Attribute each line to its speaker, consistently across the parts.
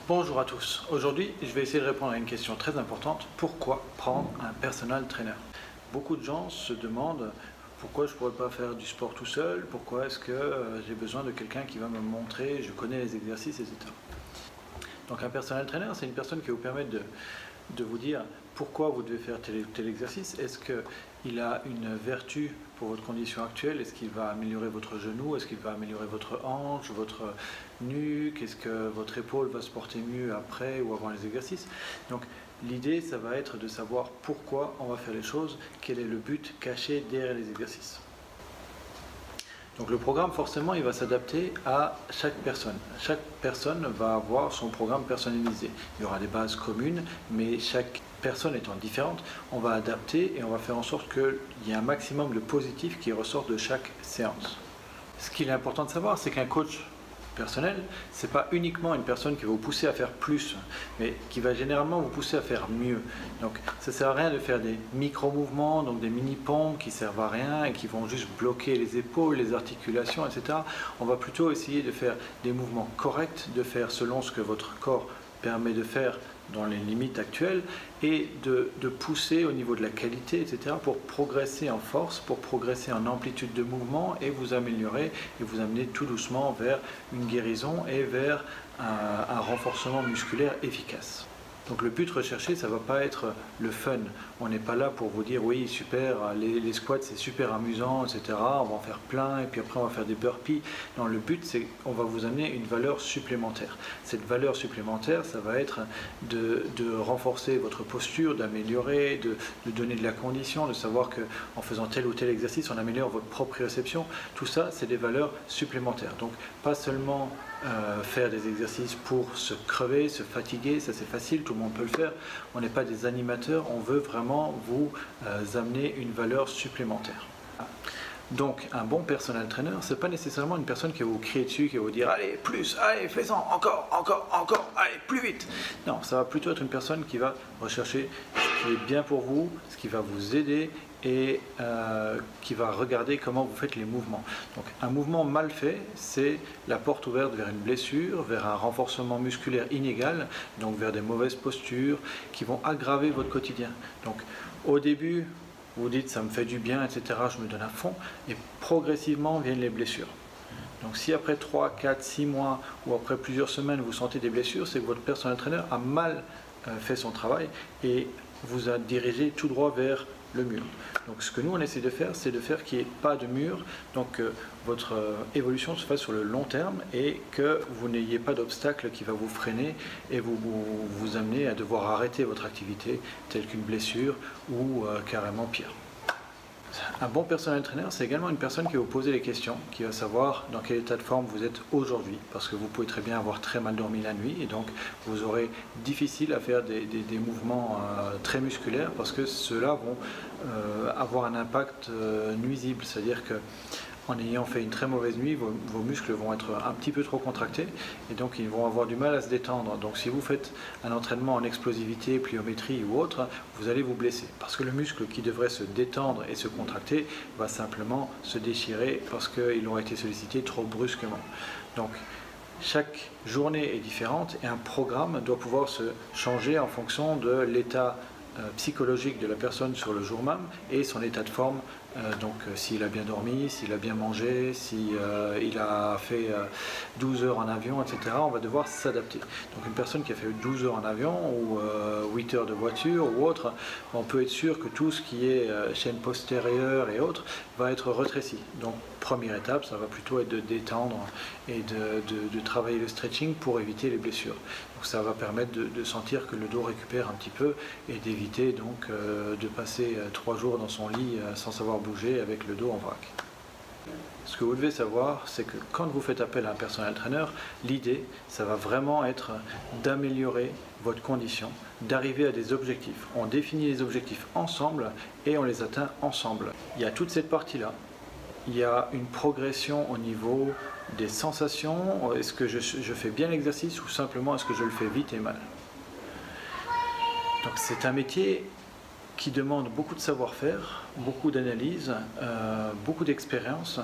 Speaker 1: Bonjour à tous. Aujourd'hui, je vais essayer de répondre à une question très importante. Pourquoi prendre un personal trainer? Beaucoup de gens se demandent pourquoi je ne pourrais pas faire du sport tout seul, pourquoi est-ce que j'ai besoin de quelqu'un qui va me montrer, je connais les exercices, etc. Donc un personal trainer, c'est une personne qui va vous permettre de vous dire pourquoi vous devez faire tel exercice. Est-ce qu'il a une vertu pour votre condition actuelle? Est-ce qu'il va améliorer votre genou? Est-ce qu'il va améliorer votre hanche, votre nuque? Est-ce que votre épaule va se porter mieux après ou avant les exercices? Donc l'idée, ça va être de savoir pourquoi on va faire les choses, quel est le but caché derrière les exercices. Donc le programme, forcément, il va s'adapter à chaque personne. Chaque personne va avoir son programme personnalisé. Il y aura des bases communes, mais chaque personne étant différente, on va adapter et on va faire en sorte qu'il y ait un maximum de positif qui ressort de chaque séance. Ce qu'il est important de savoir, c'est qu'un coach personnel, c'est pas uniquement une personne qui va vous pousser à faire plus, mais qui va généralement vous pousser à faire mieux. Donc ça sert à rien de faire des micro-mouvements, donc des mini-pompes qui servent à rien et qui vont juste bloquer les épaules, les articulations, etc. On va plutôt essayer de faire des mouvements corrects, de faire selon ce que votre corps permet de faire dans les limites actuelles et de pousser au niveau de la qualité, etc. pour progresser en force, pour progresser en amplitude de mouvement et vous améliorer et vous amener tout doucement vers une guérison et vers un renforcement musculaire efficace. Donc le but recherché, ça ne va pas être le fun. On n'est pas là pour vous dire oui super, les squats c'est super amusant, etc. On va en faire plein et puis après on va faire des burpees. Non, le but c'est qu'on va vous amener une valeur supplémentaire. Cette valeur supplémentaire, ça va être de renforcer votre posture, d'améliorer, de donner de la condition, de savoir qu'en faisant tel ou tel exercice, on améliore votre proprioception. Tout ça, c'est des valeurs supplémentaires. Donc pas seulement faire des exercices pour se crever, se fatiguer, ça c'est facile, tout le monde peut le faire. On n'est pas des animateurs, on veut vraiment vous amener une valeur supplémentaire. Donc un bon personal trainer, c'est pas nécessairement une personne qui va vous crier dessus, qui va vous dire allez plus, allez fais-en, encore, encore, encore, allez plus vite. Non, ça va plutôt être une personne qui va rechercher ce qui est bien pour vous, ce qui va vous aider et qui va regarder comment vous faites les mouvements. Donc un mouvement mal fait, c'est la porte ouverte vers une blessure, vers un renforcement musculaire inégal, donc vers des mauvaises postures qui vont aggraver votre quotidien. Donc au début, vous dites ça me fait du bien, etc., je me donne à fond, et progressivement viennent les blessures. Donc si après 3, 4, 6 mois ou après plusieurs semaines vous sentez des blessures, c'est que votre personal trainer a mal fait son travail et vous a dirigé tout droit vers le mur. Donc ce que nous on essaie de faire, c'est de faire qu'il n'y ait pas de mur, donc que votre évolution se fasse sur le long terme et que vous n'ayez pas d'obstacle qui va vous freiner et vous amener à devoir arrêter votre activité, telle qu'une blessure ou carrément pire. Un bon personal trainer, c'est également une personne qui va vous poser les questions, qui va savoir dans quel état de forme vous êtes aujourd'hui, parce que vous pouvez très bien avoir très mal dormi la nuit, et donc vous aurez difficile à faire des mouvements très musculaires, parce que ceux-là vont avoir un impact nuisible, c'est-à-dire que en ayant fait une très mauvaise nuit, vos muscles vont être un petit peu trop contractés et donc ils vont avoir du mal à se détendre. Donc si vous faites un entraînement en explosivité, pliométrie ou autre, vous allez vous blesser. Parce que le muscle qui devrait se détendre et se contracter va simplement se déchirer parce qu'il aura été sollicité trop brusquement. Donc chaque journée est différente et un programme doit pouvoir se changer en fonction de l'état psychologique de la personne sur le jour même et son état de forme, donc s'il a bien dormi, s'il a bien mangé, s'il a fait 12 heures en avion, etc. On va devoir s'adapter. Donc une personne qui a fait 12 heures en avion ou 8 heures de voiture ou autre, on peut être sûr que tout ce qui est chaîne postérieure et autres va être retréci. Donc première étape, ça va plutôt être de détendre et de travailler le stretching pour éviter les blessures. Donc ça va permettre de sentir que le dos récupère un petit peu et d'éviter donc de passer 3 jours dans son lit sans savoir bouger avec le dos en vrac. Ce que vous devez savoir, c'est que quand vous faites appel à un personal trainer, l'idée, ça va vraiment être d'améliorer votre condition, d'arriver à des objectifs. On définit les objectifs ensemble et on les atteint ensemble. Il y a toute cette partie-là. Il y a une progression au niveau des sensations. Est-ce que je fais bien l'exercice ou simplement est-ce que je le fais vite et mal? Donc c'est un métier qui demande beaucoup de savoir-faire, beaucoup d'analyse, beaucoup d'expérience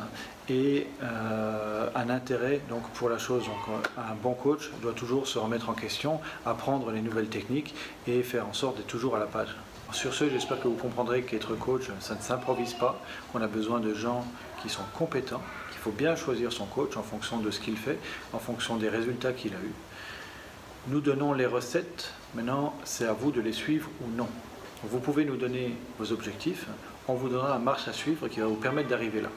Speaker 1: et un intérêt donc, pour la chose. Donc, un bon coach doit toujours se remettre en question, apprendre les nouvelles techniques et faire en sorte d'être toujours à la page. Sur ce, j'espère que vous comprendrez qu'être coach, ça ne s'improvise pas, qu'on a besoin de gens qui sont compétents, qu'il faut bien choisir son coach en fonction de ce qu'il fait, en fonction des résultats qu'il a eus. Nous donnons les recettes, maintenant c'est à vous de les suivre ou non. Vous pouvez nous donner vos objectifs, on vous donnera la marche à suivre qui va vous permettre d'arriver là.